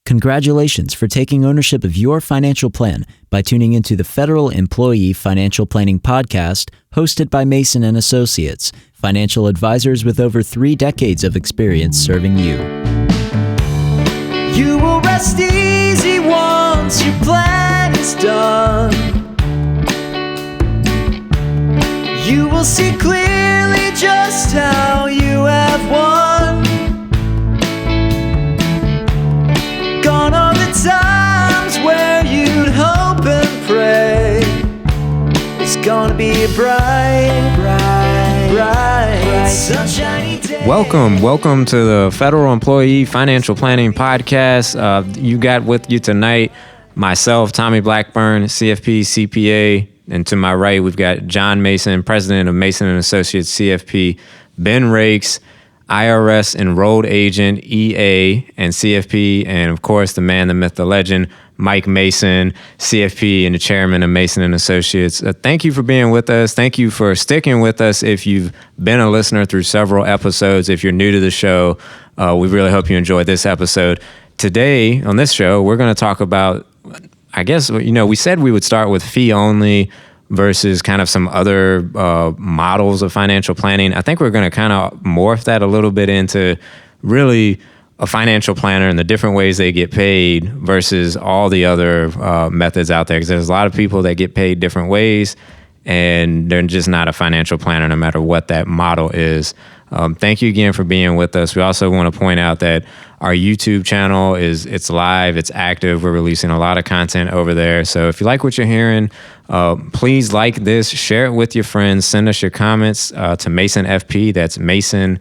Congratulations for taking ownership of your financial plan by tuning into the Federal Employee Financial Planning Podcast, hosted by Mason & Associates, financial advisors with over 3 decades of experience serving you. You will rest easy once your plan is done. You will see clearly just how you have won. Gone are the times where you'd hope and pray. It's gonna be a bright, sunshiny day. Welcome to the Federal Employee Financial Planning Podcast. You got with you tonight myself, Tommy Blackburn, CFP, CPA, and to my right, we've got John Mason, President of Mason & Associates, CFP, Ben Rakes, IRS enrolled agent, EA, and CFP, and of course, the man, the myth, the legend, Mike Mason, CFP, and the chairman of Mason & Associates. Thank you for being with us. Thank you for sticking with us if you've been a listener through several episodes. If you're new to the show, we really hope you enjoyed this episode. Today, on this show, we're going to talk about, I guess, we said we would start with fee only versus kind of some other models of financial planning. I think we're going to kind of morph that a little bit into really a financial planner and the different ways they get paid versus all the other methods out there. Because there's a lot of people that get paid different ways, and they're just not a financial planner no matter what that model is. Thank you again for being with us. We also want to point out that our YouTube channel it's live, it's active. We're releasing a lot of content over there. So if you like what you're hearing, please like this, share it with your friends, send us your comments to Mason FP. That's Mason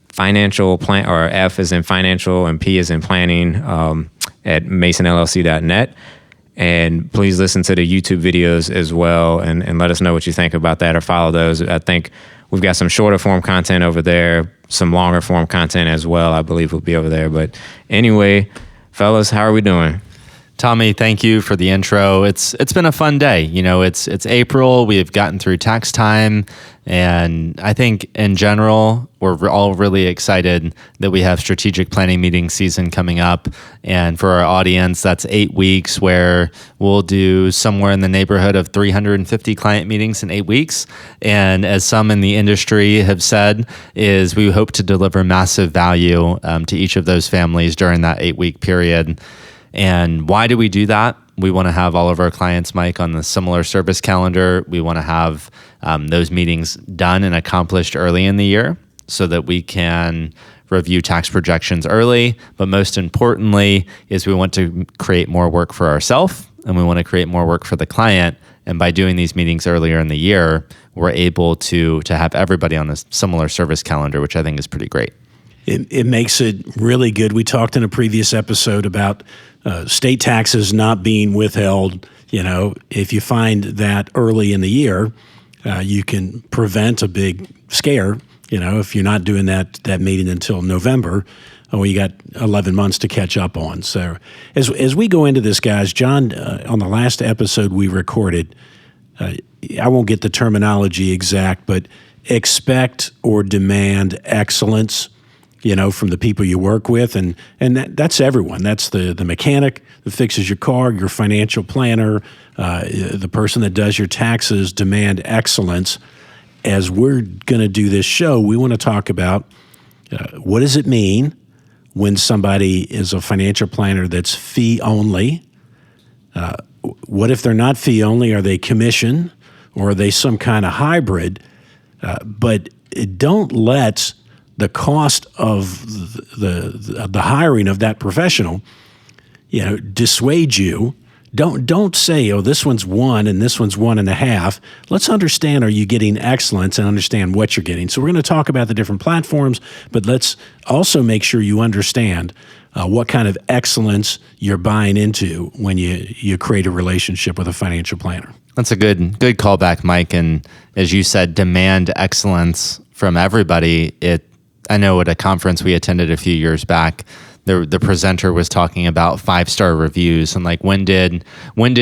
Financial Plan, or F as in financial and P as in planning, at masonllc.net. And please listen to the YouTube videos as well, and let us know what you think about that, or follow those. I think we've got some shorter form content over there, some longer form content as well, I believe will be over there. But anyway, fellas, how are we doing? Tommy, thank you for the intro. It's been a fun day. It's April. We've gotten through tax time, and I think in general, we're all really excited that we have strategic planning meeting season coming up. And for our audience, that's 8 weeks where we'll do somewhere in the neighborhood of 350 client meetings in 8 weeks. And as some in the industry have said, is we hope to deliver massive value to each of those families during that 8-week period. And why do we do that? We want to have all of our clients, Mike, on the similar service calendar. We want to have those meetings done and accomplished early in the year so that we can review tax projections early. But most importantly is we want to create more work for ourselves, and we want to create more work for the client. And by doing these meetings earlier in the year, we're able to have everybody on a similar service calendar, which I think is pretty great. It makes it really good. We talked in a previous episode about state taxes not being withheld. If you find that early in the year, you can prevent a big scare. If you're not doing that meeting until November, you got 11 months to catch up on. So as we go into this, guys, John, on the last episode we recorded, I won't get the terminology exact, but expect or demand excellence, from the people you work with. And that's everyone. That's the mechanic that fixes your car, your financial planner, the person that does your taxes. Demand excellence. As we're going to do this show, we want to talk about what does it mean when somebody is a financial planner that's fee only? What if they're not fee only? Are they commission, or are they some kind of hybrid? But don't let the cost of the hiring of that professional, dissuade you. Don't say, oh, this one's 1 and this one's 1.5. Let's understand, are you getting excellence, and understand what you're getting. So we're going to talk about the different platforms, but let's also make sure you understand what kind of excellence you're buying into when you create a relationship with a financial planner. That's a good callback, Mike. And as you said, demand excellence from everybody. I know at a conference we attended a few years back, the presenter was talking about 5-star reviews, and like when did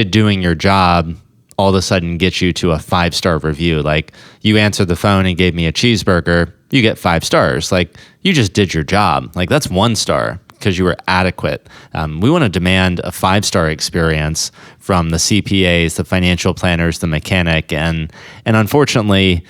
doing your job all of a sudden get you to a 5-star review? Like, you answered the phone and gave me a cheeseburger, you get 5 stars. Like, you just did your job. Like, that's 1 star. because you were adequate. We want to demand a 5-star experience from the CPAs, the financial planners, the mechanic, and unfortunately,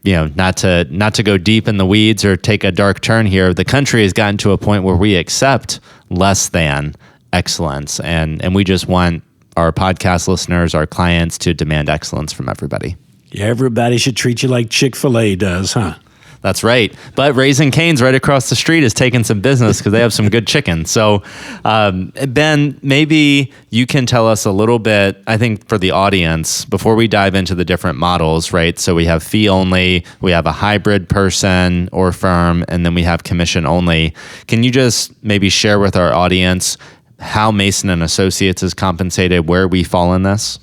not to go deep in the weeds or take a dark turn here, the country has gotten to a point where we accept less than excellence, and we just want our podcast listeners, our clients, to demand excellence from everybody. Yeah, everybody should treat you like Chick-fil-A does, huh? That's right. But Raising Cane's right across the street is taking some business because they have some good chicken. So, Ben, maybe you can tell us a little bit, I think, for the audience, before we dive into the different models, right? So we have fee only, we have a hybrid person or firm, and then we have commission only. Can you just maybe share with our audience how Mason and Associates is compensated, where we fall in this?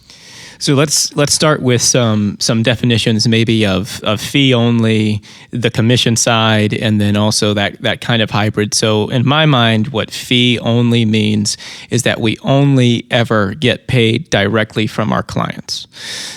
So let's start with some definitions maybe of fee only, the commission side, and then also that kind of hybrid. So in my mind, what fee only means is that we only ever get paid directly from our clients.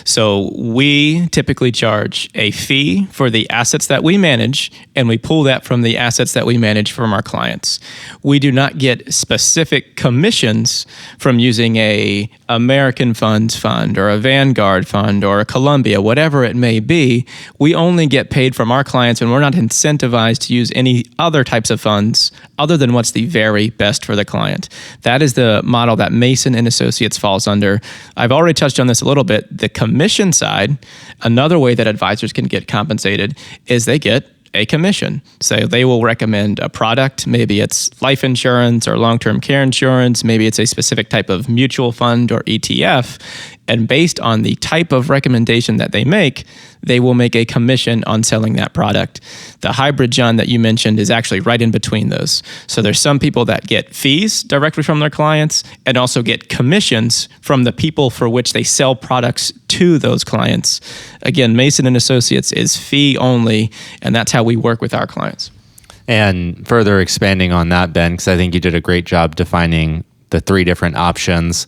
So we typically charge a fee for the assets that we manage, and we pull that from the assets that we manage from our clients. We do not get specific commissions from using a American Funds fund or a Vanguard fund or a Columbia, whatever it may be. We only get paid from our clients, and we're not incentivized to use any other types of funds other than what's the very best for the client. That is the model that Mason and Associates falls under. I've already touched on this a little bit. The commission side, another way that advisors can get compensated is they get a commission. So they will recommend a product. Maybe it's life insurance or long-term care insurance. Maybe it's a specific type of mutual fund or ETF. And based on the type of recommendation that they make, they will make a commission on selling that product. The hybrid, John, that you mentioned is actually right in between those. So there's some people that get fees directly from their clients and also get commissions from the people for which they sell products to those clients. Again, Mason and Associates is fee only, and that's how we work with our clients. And further expanding on that, Ben, because I think you did a great job defining the 3 different options.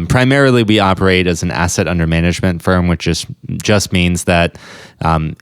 Primarily, we operate as an asset under management firm, which just means that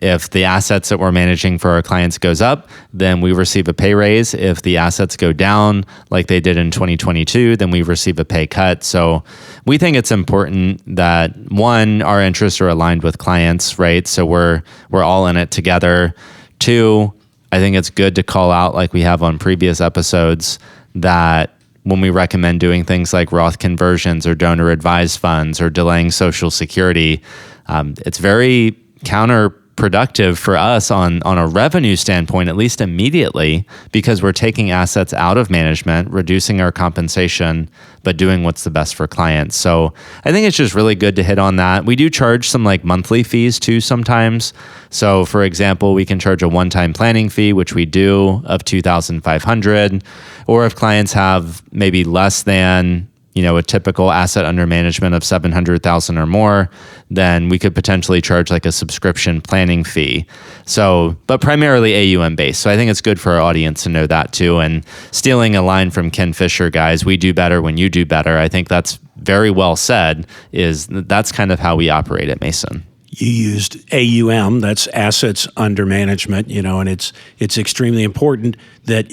if the assets that we're managing for our clients goes up, then we receive a pay raise. If the assets go down, like they did in 2022, then we receive a pay cut. So we think it's important that, one, our interests are aligned with clients, right? So we're all in it together. 2, I think it's good to call out, like we have on previous episodes, that when we recommend doing things like Roth conversions or donor advised funds or delaying Social Security, it's very counterproductive for us on a revenue standpoint, at least immediately, because we're taking assets out of management, reducing our compensation, but doing what's the best for clients. So I think it's just really good to hit on that. We do charge some like monthly fees too sometimes. So for example, we can charge a one-time planning fee, which we do, of $2,500, or if clients have maybe less than a typical asset under management of $700,000 or more, then we could potentially charge like a subscription planning fee. So, but primarily AUM based. So I think it's good for our audience to know that too. And stealing a line from Ken Fisher, guys, we do better when you do better. I think that's very well said. That's kind of how we operate at Mason. You used AUM, that's assets under management, and it's extremely important that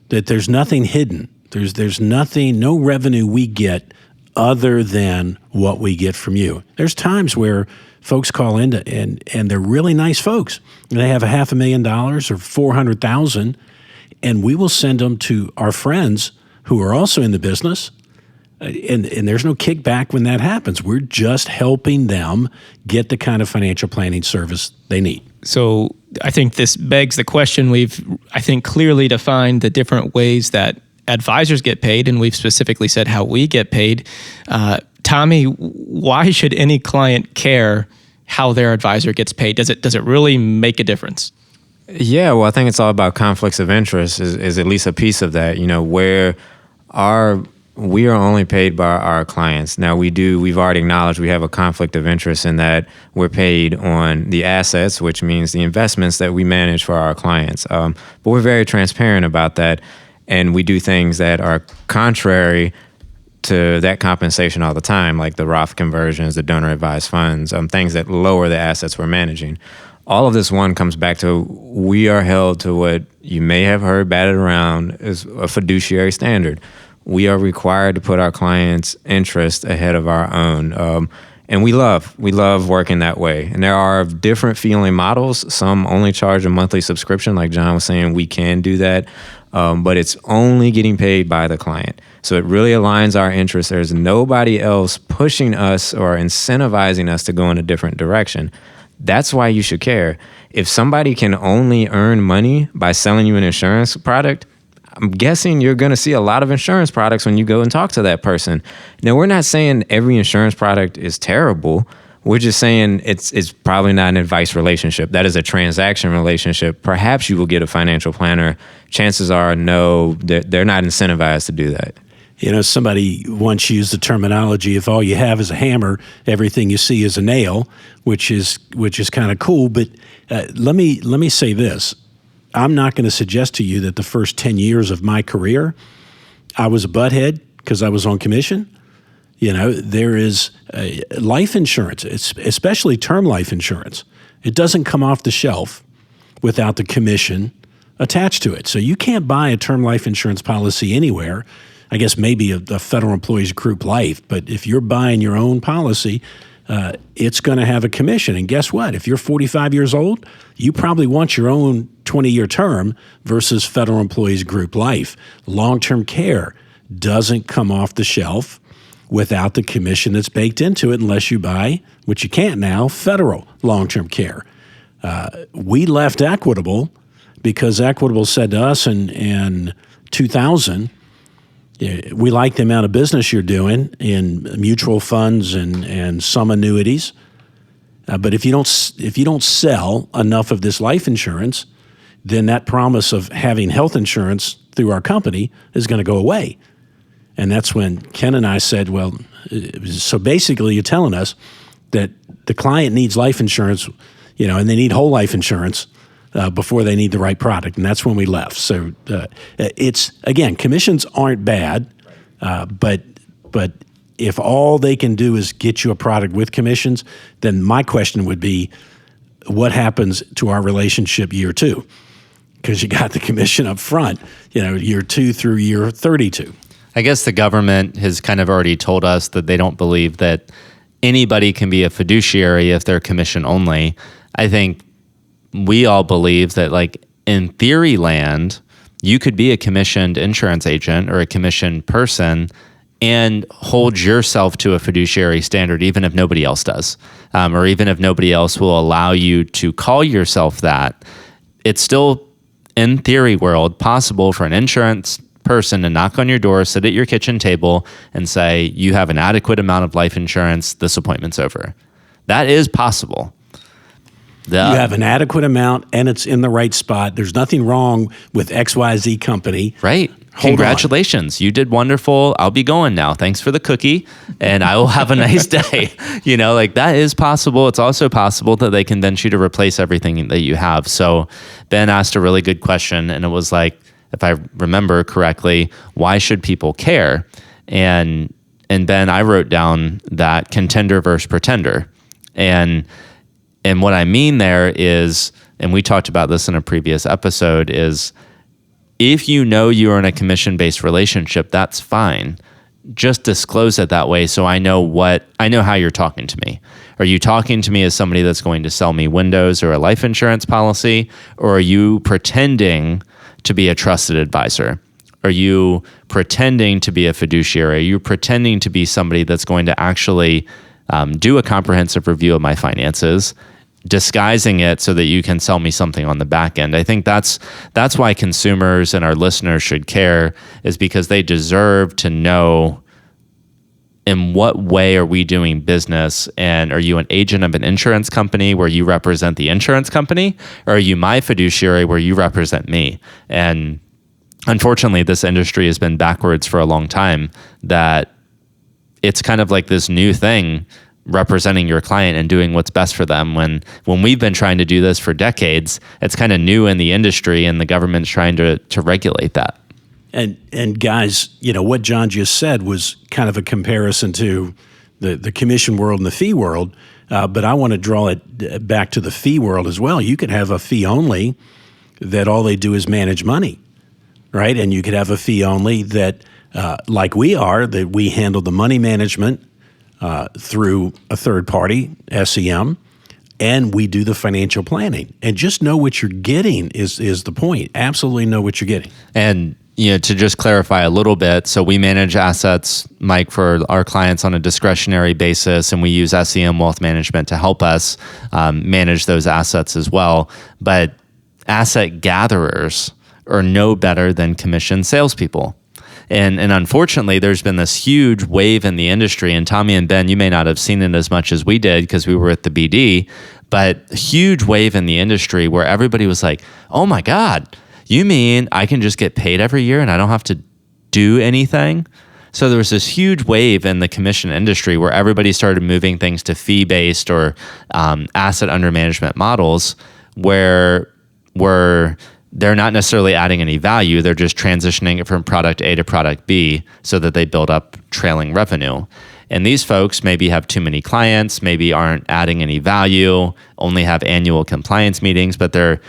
that there's nothing hidden. There's nothing, no revenue we get other than what we get from you. There's times where folks call in and they're really nice folks. And they have $500,000 or $400,000, and we will send them to our friends who are also in the business. And there's no kickback when that happens. We're just helping them get the kind of financial planning service they need. So I think this begs the question. We've, I think, clearly defined the different ways that advisors get paid, and we've specifically said how we get paid. Tommy, why should any client care how their advisor gets paid? Does it really make a difference? Yeah, well, I think it's all about conflicts of interest is at least a piece of that, where we are only paid by our clients. Now we've already acknowledged we have a conflict of interest in that we're paid on the assets, which means the investments that we manage for our clients. But we're very transparent about that. And we do things that are contrary to that compensation all the time, like the Roth conversions, the donor advised funds, things that lower the assets we're managing. all of this one comes back to we are held to what you may have heard batted around as a fiduciary standard. We are required to put our clients' interest ahead of our own. And we love working that way. And there are different fee-only models. Some only charge a monthly subscription. Like John was saying, we can do that. But it's only getting paid by the client. So it really aligns our interests. There's nobody else pushing us or incentivizing us to go in a different direction. That's why you should care. If somebody can only earn money by selling you an insurance product, I'm guessing you're going to see a lot of insurance products when you go and talk to that person. Now, we're not saying every insurance product is terrible. We're just saying it's probably not an advice relationship. That is a transaction relationship. Perhaps you will get a financial planner. Chances are, no, they're not incentivized to do that. You know, somebody once used the terminology, if all you have is a hammer, everything you see is a nail, which is kind of cool. But let me say this. I'm not going to suggest to you that the first 10 years of my career, I was a butthead because I was on commission. You know, there is life insurance, especially term life insurance. It doesn't come off the shelf without the commission attached to it. So you can't buy a term life insurance policy anywhere. I guess maybe a federal employees group life, but if you're buying your own policy, it's going to have a commission. And guess what? If you're 45 years old, you probably want your own 20-year term versus federal employees group life. Long-term care doesn't come off the shelf without the commission that's baked into it unless you buy, which you can't now, federal long-term care. We left Equitable because Equitable said to us in 2000, we like the amount of business you're doing in mutual funds and some annuities, but if you don't sell enough of this life insurance, then that promise of having health insurance through our company is going to go away. And that's when Ken and I said, well, so basically you're telling us that the client needs life insurance, you know, and they need whole life insurance before they need the right product. And that's when we left. So it's, again, commissions aren't bad, but if all they can do is get you a product with commissions, then my question would be, what happens to our relationship year two? Because you got the commission up front, you know, year 2 through year 32. I guess the government has kind of already told us that they don't believe that anybody can be a fiduciary if they're commission only. I think we all believe that, like, in theory land, you could be a commissioned insurance agent or a commissioned person and hold yourself to a fiduciary standard, even if nobody else does, or even if nobody else will allow you to call yourself that. It's still, in theory world, possible for an insurance person to knock on your door, sit at your kitchen table, and say, you have an adequate amount of life insurance, this appointment's over. That is possible. You have an adequate amount and it's in the right spot. There's nothing wrong with XYZ company. Right. Congratulations. You did wonderful. I'll be going now. Thanks for the cookie and I will have a nice day. You know, like, that is possible. It's also possible that they convince you to replace everything that you have. So Ben asked a really good question, and it was like, if I remember correctly, why should people care? And Ben, I wrote down that contender versus pretender. And what I mean there is, and we talked about this in a previous episode, is if you know you are in a commission-based relationship, that's fine. Just disclose it that way so I know how you're talking to me. Are you talking to me as somebody that's going to sell me windows or a life insurance policy? Or are you pretending to be a trusted advisor? Are you pretending to be a fiduciary? Are you pretending to be somebody that's going to actually do a comprehensive review of my finances, disguising it so that you can sell me something on the back end? I think that's why consumers and our listeners should care, is because they deserve to know, in what way are we doing business? And are you an agent of an insurance company where you represent the insurance company? Or are you my fiduciary where you represent me? And unfortunately, this industry has been backwards for a long time, that it's kind of like this new thing, representing your client and doing what's best for them, when we've been trying to do this for decades. It's kind of new in the industry, and the government's trying to regulate that. And guys, you know, what John just said was kind of a comparison to the commission world and the fee world. But I want to draw it back to the fee world as well. You could have a fee only that all they do is manage money, right? And you could have a fee only that, like we are, that we handle the money management through a third party, SEM, and we do the financial planning. And just know what you're getting is the point. Absolutely know what you're getting. And to just clarify a little bit, so we manage assets, Mike, for our clients on a discretionary basis, and we use SEM Wealth Management to help us manage those assets as well. But asset gatherers are no better than commissioned salespeople. And unfortunately, there's been this huge wave in the industry, and Tommy and Ben, you may not have seen it as much as we did because we were at the BD, but a huge wave in the industry where everybody was like, oh my God, you mean I can just get paid every year and I don't have to do anything? So there was this huge wave in the commission industry where everybody started moving things to fee-based or asset under management models where they're not necessarily adding any value. They're just transitioning it from product A to product B so that they build up trailing revenue. And these folks maybe have too many clients, maybe aren't adding any value, only have annual compliance meetings, but they're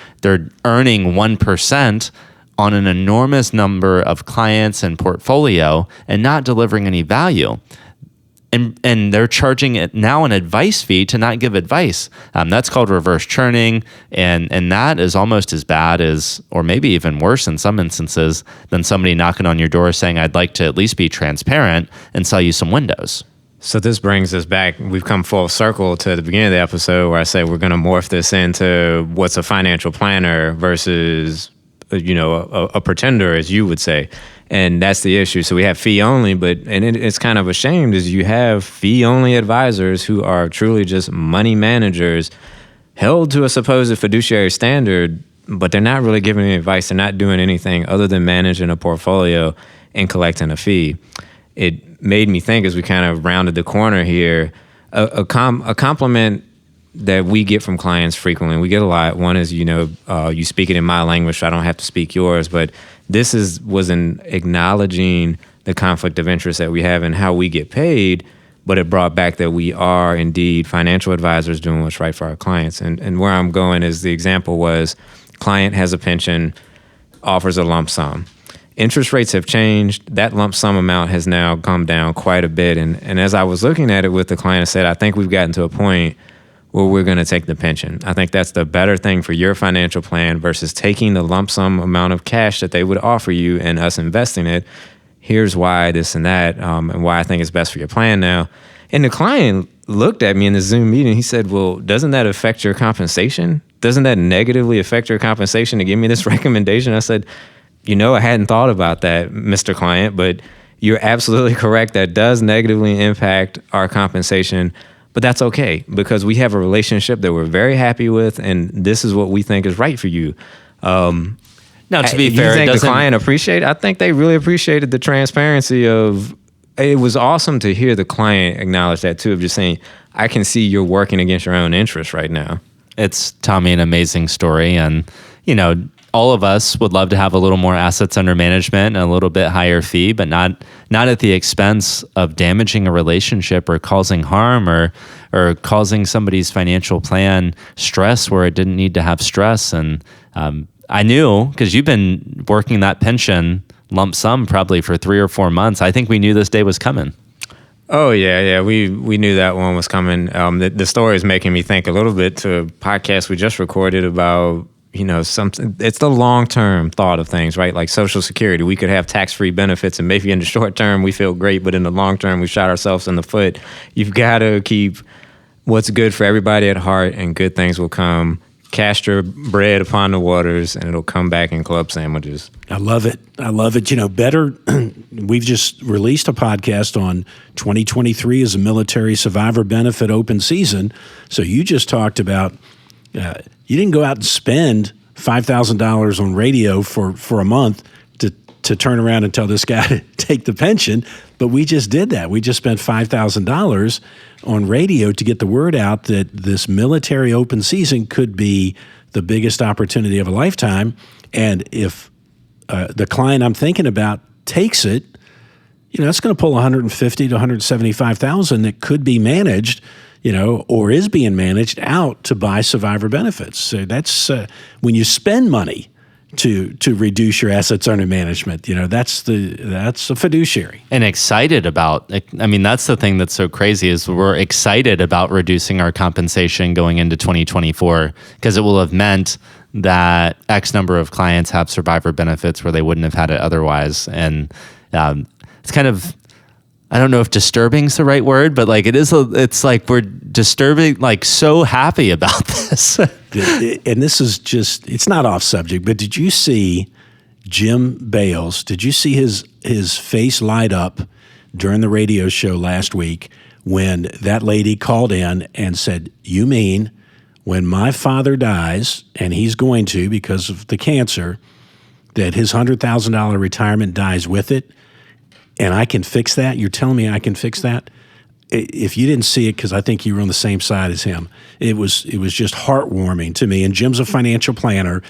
earning 1% on an enormous number of clients and portfolio and not delivering any value. And they're charging it now an advice fee to not give advice. That's called reverse churning, and that is almost as bad as, or maybe even worse in some instances, than somebody knocking on your door saying, I'd like to at least be transparent and sell you some windows. So this brings us back. We've come full circle to the beginning of the episode where I said we're going to morph this into what's a financial planner versus, a pretender, as you would say. And that's the issue. So we have fee only, and it's kind of a shame is you have fee only advisors who are truly just money managers held to a supposed fiduciary standard, but they're not really giving any advice. They're not doing anything other than managing a portfolio and collecting a fee. It made me think, as we kind of rounded the corner here, a compliment that we get from clients frequently, and we get a lot. One is, you speak it in my language, so I don't have to speak yours, but this was in acknowledging the conflict of interest that we have and how we get paid, but it brought back that we are indeed financial advisors doing what's right for our clients. And where I'm going is the example was client has a pension, offers a lump sum. Interest rates have changed. That lump sum amount has now come down quite a bit. And as I was looking at it with the client, I said, I think we've gotten to a point where we're going to take the pension. I think that's the better thing for your financial plan versus taking the lump sum amount of cash that they would offer you and us investing it. Here's why, this and that, and why I think it's best for your plan now. And the client looked at me in the Zoom meeting. He said, well, doesn't that affect your compensation? Doesn't that negatively affect your compensation to give me this recommendation? I said, I hadn't thought about that, Mr. Client, but you're absolutely correct. That does negatively impact our compensation. But that's okay because we have a relationship that we're very happy with, and this is what we think is right for you. Now, to be fair, you think the client appreciated? I think they really appreciated the transparency of. It was awesome to hear the client acknowledge that too, of just saying, "I can see you're working against your own interests right now." It's, Tommy, an amazing story, and all of us would love to have a little more assets under management and a little bit higher fee, but not at the expense of damaging a relationship or causing harm or causing somebody's financial plan stress where it didn't need to have stress. And I knew, because you've been working that pension lump sum probably for 3 or 4 months, I think we knew this day was coming. Oh, yeah. We knew that one was coming. The story is making me think a little bit to a podcast we just recorded about something. It's the long-term thought of things, right? Like Social Security. We could have tax-free benefits, and maybe in the short term we feel great, but in the long term we shot ourselves in the foot. You've got to keep what's good for everybody at heart, and good things will come. Cast your bread upon the waters, and it'll come back in club sandwiches. I love it. Better. We've just released a podcast on 2023 as a military survivor benefit open season. So you just talked about. You didn't go out and spend $5,000 on radio for a month to turn around and tell this guy to take the pension, but we just did that. We just spent $5,000 on radio to get the word out that this military open season could be the biggest opportunity of a lifetime. And if the client I'm thinking about takes it, it's going to pull $150,000 to $175,000 that could be managed. or is being managed out to buy survivor benefits. So that's when you spend money to reduce your assets under management. That's a fiduciary. And excited about. I mean, that's the thing that's so crazy is we're excited about reducing our compensation going into 2024 because it will have meant that X number of clients have survivor benefits where they wouldn't have had it otherwise. And it's kind of, I don't know if disturbing is the right word, but like it's like we're disturbing, like so happy about this. And this is just, it's not off subject, but did you see Jim Bales? Did you see his face light up during the radio show last week when that lady called in and said, "You mean when my father dies, and he's going to because of the cancer, that his $100,000 retirement dies with it? And I can fix that? You're telling me I can fix that?" If you didn't see it, because I think you were on the same side as him, it was just heartwarming to me. And Jim's a financial planner,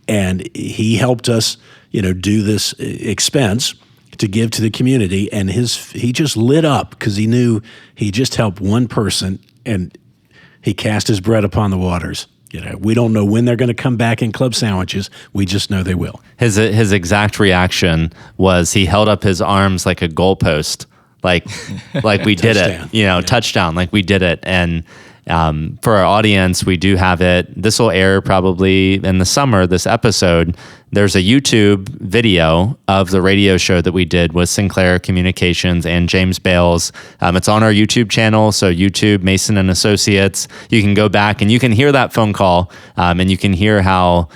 and he helped us, do this expense to give to the community. And he just lit up because he knew he just helped one person, and he cast his bread upon the waters. We don't know when they're going to come back in club sandwiches. We just know they will. His exact reaction was he held up his arms like a goalpost, like we did it, touchdown, like we did it. And for our audience, we do have it. This will air probably in the summer, this episode. There's a YouTube video of the radio show that we did with Sinclair Communications and James Bales. It's on our YouTube channel, so YouTube, Mason and Associates. You can go back and you can hear that phone call, and you can hear how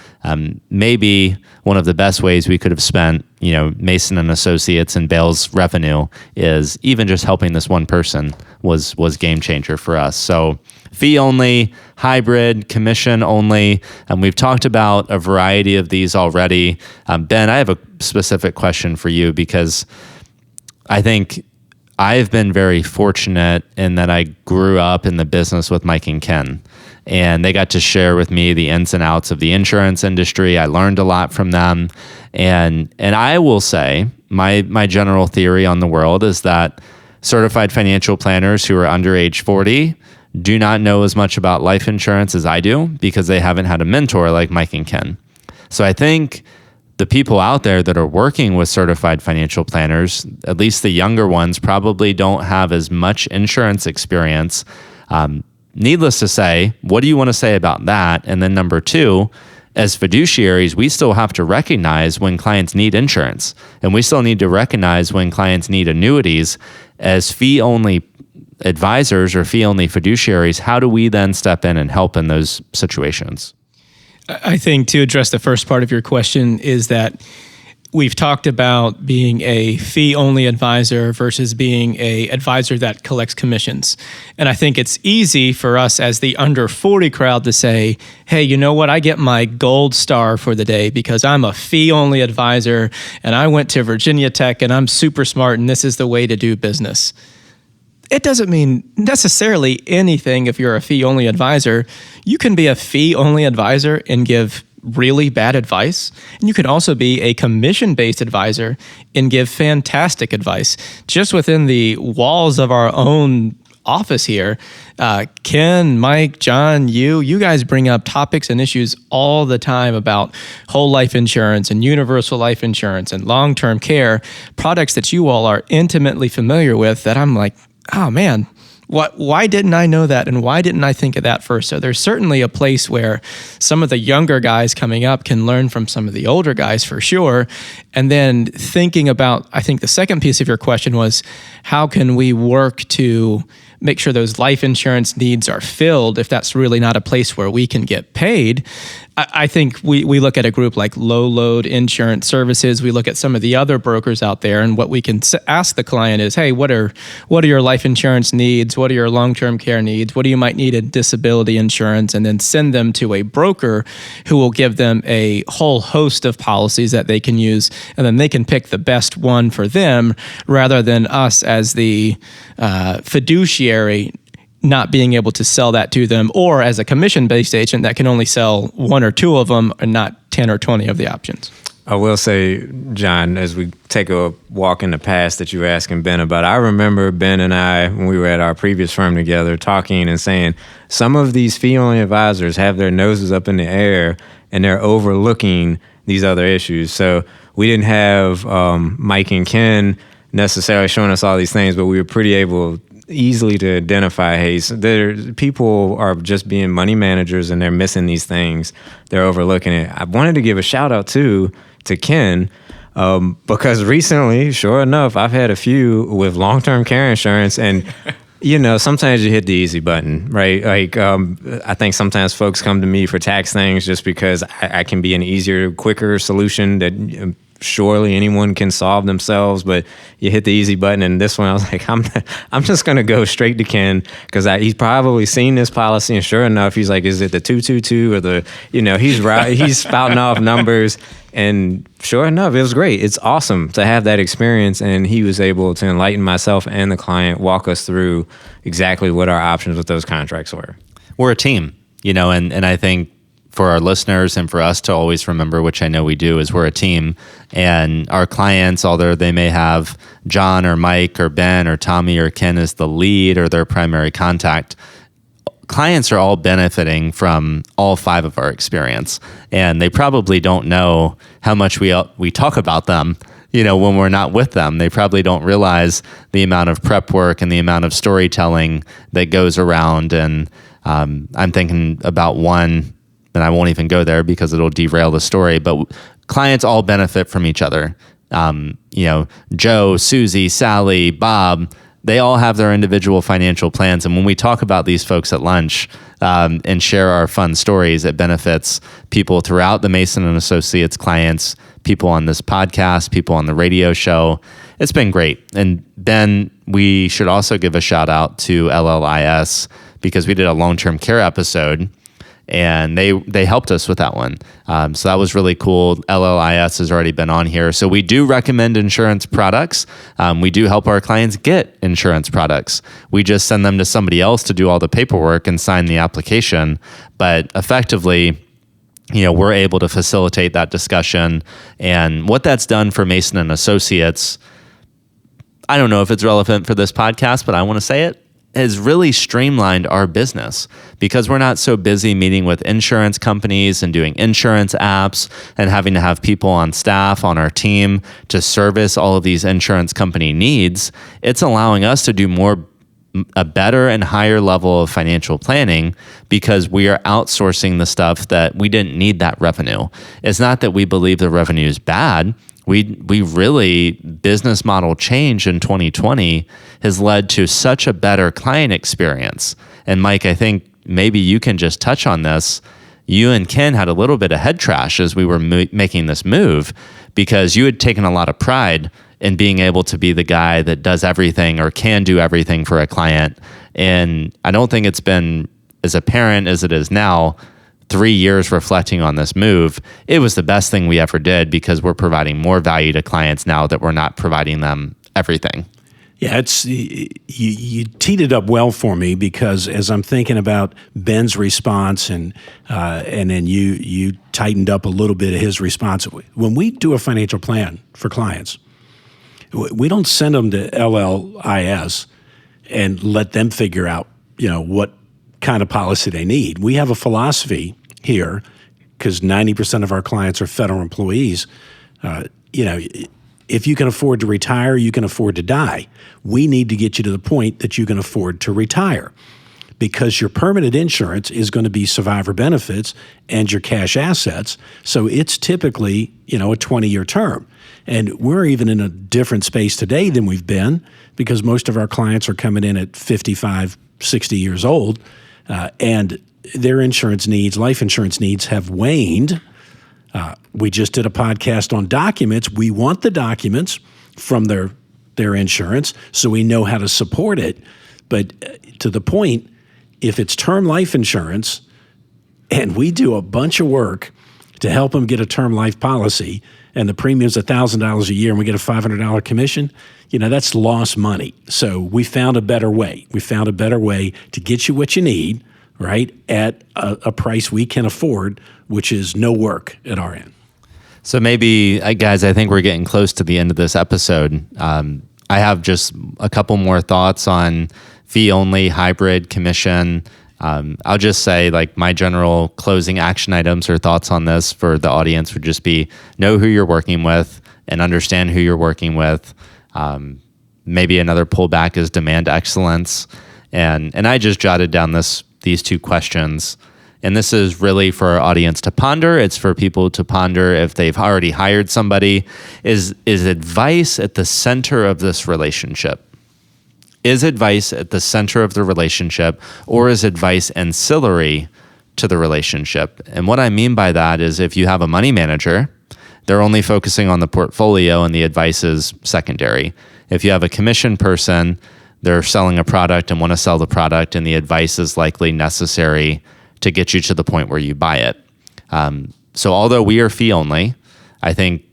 maybe one of the best ways we could have spent, Mason and Associates and Bales revenue is even just helping this one person was game changer for us. So fee only, hybrid, commission only. And we've talked about a variety of these already. Ben, I have a specific question for you because I think I've been very fortunate in that I grew up in the business with Mike and Ken. And they got to share with me the ins and outs of the insurance industry. I learned a lot from them. And I will say, my general theory on the world is that certified financial planners who are under age 40 do not know as much about life insurance as I do because they haven't had a mentor like Mike and Ken. So I think the people out there that are working with certified financial planners, at least the younger ones, probably don't have as much insurance experience. Needless to say, what do you want to say about that? And then number two, as fiduciaries, we still have to recognize when clients need insurance, and we still need to recognize when clients need annuities. As fee-only advisors or fee-only fiduciaries, how do we then step in and help in those situations? I think to address the first part of your question is that we've talked about being a fee-only advisor versus being a advisor that collects commissions. And I think it's easy for us as the under 40 crowd to say, hey, you know what? I get my gold star for the day because I'm a fee-only advisor and I went to Virginia Tech and I'm super smart and this is the way to do business. It doesn't mean necessarily anything if you're a fee-only advisor. You can be a fee-only advisor and give really bad advice. And you can also be a commission-based advisor and give fantastic advice. Just within the walls of our own office here, Ken, Mike, John, you guys bring up topics and issues all the time about whole life insurance and universal life insurance and long-term care, products that you all are intimately familiar with that I'm like, oh man, why didn't I know that? And why didn't I think of that first? So there's certainly a place where some of the younger guys coming up can learn from some of the older guys for sure. And then thinking about, I think the second piece of your question was, how can we work to make sure those life insurance needs are filled if that's really not a place where we can get paid? I think we look at a group like Low Load Insurance Services. We look at some of the other brokers out there, and what we can ask the client is, hey, what are your life insurance needs? What are your long-term care needs? What do you might need in disability insurance? And then send them to a broker who will give them a whole host of policies that they can use, and then they can pick the best one for them rather than us as the fiduciary not being able to sell that to them, or as a commission-based agent that can only sell one or two of them and not 10 or 20 of the options. I will say, John, as we take a walk in the past that you were asking Ben about, I remember Ben and I, when we were at our previous firm together, talking and saying some of these fee-only advisors have their noses up in the air and they're overlooking these other issues. So we didn't have Mike and Ken necessarily showing us all these things, but we were pretty able easily to identify, hey, people are just being money managers and they're missing these things. They're overlooking it. I wanted to give a shout out to Ken, because recently, sure enough, I've had a few with long-term care insurance, and sometimes you hit the easy button, right? Like, I think sometimes folks come to me for tax things just because I can be an easier, quicker solution that surely anyone can solve themselves, but you hit the easy button. And this one, I was like, I'm just going to go straight to Ken, because he's probably seen this policy, and sure enough, he's like, is it the 222 or the, he's right, he's spouting off numbers. And sure enough, it was great. It's awesome to have that experience. And he was able to enlighten myself and the client, walk us through exactly what our options with those contracts were. We're a team, and I think for our listeners and for us to always remember, which I know we do, is we're a team. And our clients, although they may have John or Mike or Ben or Tommy or Ken as the lead or their primary contact, clients are all benefiting from all 5 of our experience. And they probably don't know how much we talk about them, when we're not with them. They probably don't realize the amount of prep work and the amount of storytelling that goes around. And I'm thinking about one, and I won't even go there because it'll derail the story, but clients all benefit from each other. Joe, Susie, Sally, Bob, they all have their individual financial plans. And when we talk about these folks at lunch and share our fun stories, it benefits people throughout the Mason & Associates clients, people on this podcast, people on the radio show. It's been great. And Ben, we should also give a shout out to LLIS, because we did a long-term care episode, and they helped us with that one. So that was really cool. LLIS has already been on here. So we do recommend insurance products. We do help our clients get insurance products. We just send them to somebody else to do all the paperwork and sign the application. But effectively, we're able to facilitate that discussion. And what that's done for Mason & Associates, I don't know if it's relevant for this podcast, but I want to say it, has really streamlined our business, because we're not so busy meeting with insurance companies and doing insurance apps and having to have people on staff on our team to service all of these insurance company needs. It's allowing us to do a better and higher level of financial planning, because we are outsourcing the stuff that we didn't need that revenue. It's not that we believe the revenue is bad. We really, business model change in 2020 has led to such a better client experience. And Mike, I think maybe you can just touch on this. You and Ken had a little bit of head trash as we were making this move, because you had taken a lot of pride in being able to be the guy that does everything or can do everything for a client. And I don't think it's been as apparent as it is now. 3 years reflecting on this move, it was the best thing we ever did, because we're providing more value to clients now that we're not providing them everything. Yeah, you teed it up well for me, because as I'm thinking about Ben's response and then you tightened up a little bit of his response. When we do a financial plan for clients, we don't send them to LLIS and let them figure out what kind of policy they need. We have a philosophy here, because 90% of our clients are federal employees. If you can afford to retire, you can afford to die. We need to get you to the point that you can afford to retire, because your permanent insurance is going to be survivor benefits and your cash assets. So it's typically, a 20-year term. And we're even in a different space today than we've been, because most of our clients are coming in at 55, 60 years old. And their insurance needs, life insurance needs, have waned. We just did a podcast on documents. We want the documents from their insurance so we know how to support it. But to the point, if it's term life insurance and we do a bunch of work to help them get a term life policy, and the premium's $1,000 a year and we get a $500 commission, that's lost money. So we found a better way. We found a better way to get you what you need, right, at a price we can afford, which is no work at our end. So maybe, guys, I think we're getting close to the end of this episode. I have just a couple more thoughts on fee only, hybrid, commission. I'll just say, like, my general closing action items or thoughts on this for the audience would just be know who you're working with and understand who you're working with. Maybe another pullback is demand excellence. And I just jotted down these two questions. And this is really for our audience to ponder. It's for people to ponder if they've already hired somebody. Is advice at the center of this relationship? Is advice at the center of the relationship, or is advice ancillary to the relationship? And what I mean by that is if you have a money manager, they're only focusing on the portfolio and the advice is secondary. If you have a commission person, they're selling a product and want to sell the product, and the advice is likely necessary to get you to the point where you buy it. So although we are fee only, I think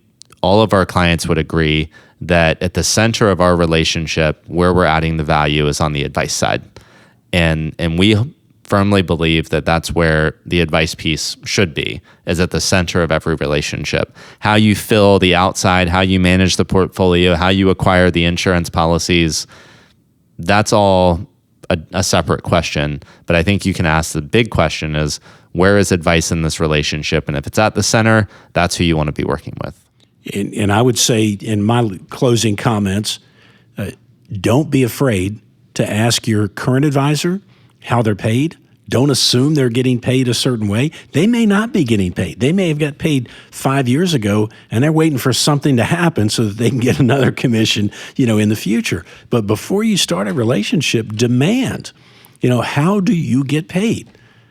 all of our clients would agree that at the center of our relationship, where we're adding the value is on the advice side. And we firmly believe that that's where the advice piece should be, is at the center of every relationship. How you fill the outside, how you manage the portfolio, how you acquire the insurance policies, that's all a separate question. But I think you can ask the big question is, where is advice in this relationship? And if it's at the center, that's who you want to be working with. And I would say in my closing comments, don't be afraid to ask your current advisor how they're paid. Don't assume they're getting paid a certain way. They may not be getting paid. They may have got paid 5 years ago, and they're waiting for something to happen so that they can get another commission, in the future. But before you start a relationship, demand, how do you get paid?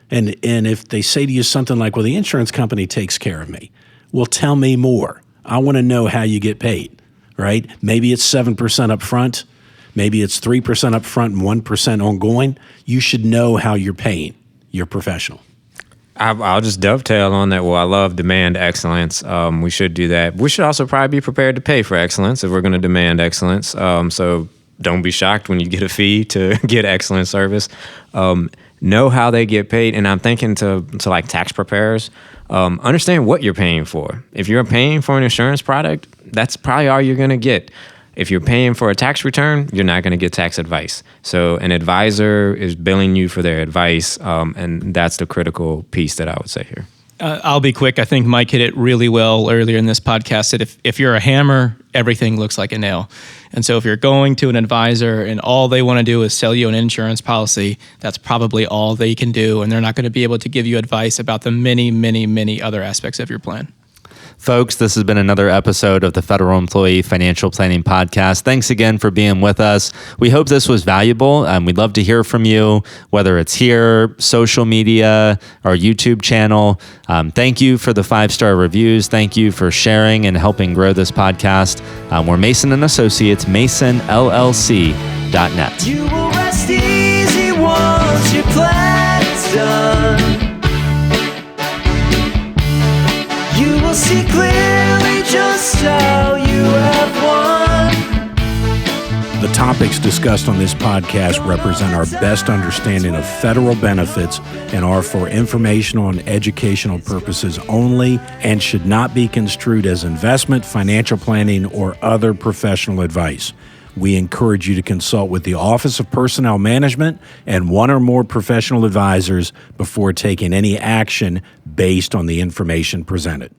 And if they say to you something like, well, the insurance company takes care of me, well, tell me more. I want to know how you get paid, right? Maybe it's 7% up front. Maybe it's 3% up front and 1% ongoing. You should know how you're paying your professional. I'll just dovetail on that. Well, I love demand excellence. We should do that. We should also probably be prepared to pay for excellence if we're going to demand excellence. So don't be shocked when you get a fee to get excellent service. Know how they get paid. And I'm thinking to like tax preparers, understand what you're paying for. If you're paying for an insurance product, that's probably all you're going to get. If you're paying for a tax return, you're not going to get tax advice. So an advisor is billing you for their advice, and that's the critical piece that I would say here. I'll be quick. I think Mike hit it really well earlier in this podcast that if you're a hammer, everything looks like a nail. And so if you're going to an advisor and all they want to do is sell you an insurance policy, that's probably all they can do. And they're not going to be able to give you advice about the many, many, many other aspects of your plan. Folks, this has been another episode of the Federal Employee Financial Planning Podcast. Thanks again for being with us. We hope this was valuable. We'd love to hear from you, whether it's here, social media, our YouTube channel. Thank you for the 5-star reviews. Thank you for sharing and helping grow this podcast. We're Mason & Associates, masonllc.net. You will rest easy once your plan is done. You will see clearly just how you have won. The topics discussed on this podcast represent our best understanding of federal benefits and are for informational and educational purposes only and should not be construed as investment, financial planning, or other professional advice. We encourage you to consult with the Office of Personnel Management and one or more professional advisors before taking any action based on the information presented.